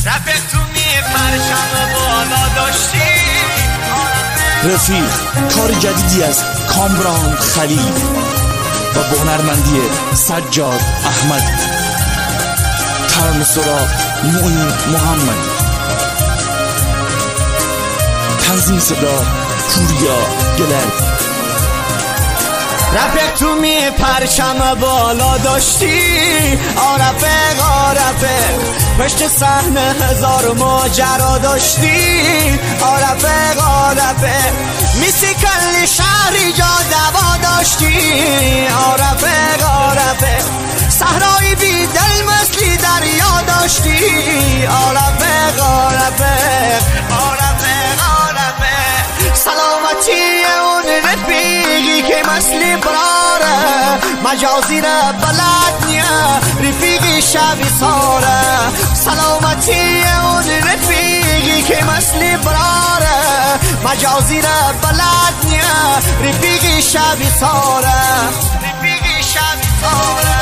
رفیق تو می پرچم بالا داشتی. رفیق کار جدیدی از کامران خلیل و با هنرمندی سجاد احمد، ترانه سرا معین محمد، تنظیم صدا پوریا گلر. رفیق تو می پرچم بالا داشتی. رفیق پشت صحنه هزار ماجرا داشتی. رفیق میسی کلی شهری جا دوا داشتی. رفیق صحرای بی دل مثلی دریا داشتی. رفیق سلامتی اون رفیقی که مثلی براره، مجازی را بلد نیا رفیقی شبی ساره. سلامتی اون رفیقی که مثلی براره، مجازی را بلد نیا رفیقی شبی ساره. رفیقی شبی ساره.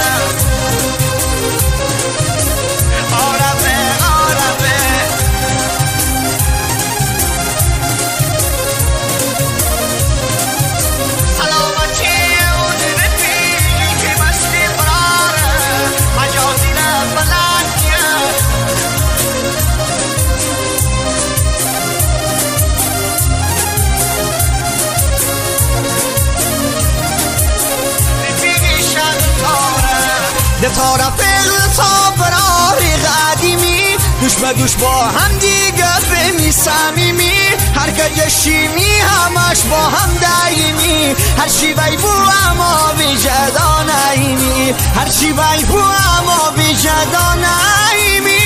ده تا رفیق تا برای قدیمی، دوش به دوش با هم دیگه بمی صمیمی. هر که شیمی همش با هم دایمی، هر چی بی بو اما بی جدا نایمی. هر چی بی بو اما بی جدا نایمی.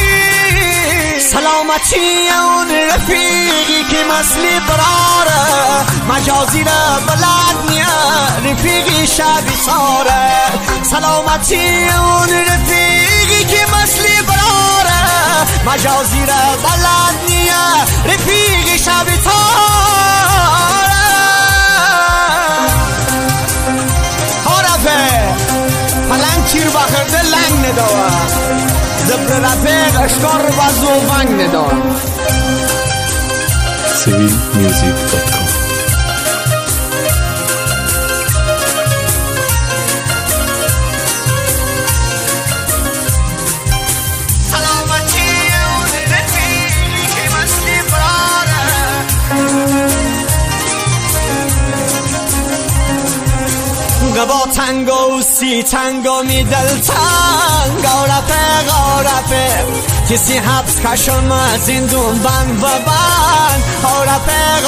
سلامتی اون رفیقی که مثلی براره، مجازی را بلد نیا رفیقی شبی ساره. سلامتی اون رفیقی که مثلی براره، مجازی را بلد نیا رفیقی شبی ساره. رفیق پلنگ تیر بخرده لنگ ندوه، زبر رفیق اشکار و زوونگ ندوه. civilmusic.com. با تنگو سی تنگو می دل تنگ. رفیق کسی حبس کشم زندون بند و بند. رفیق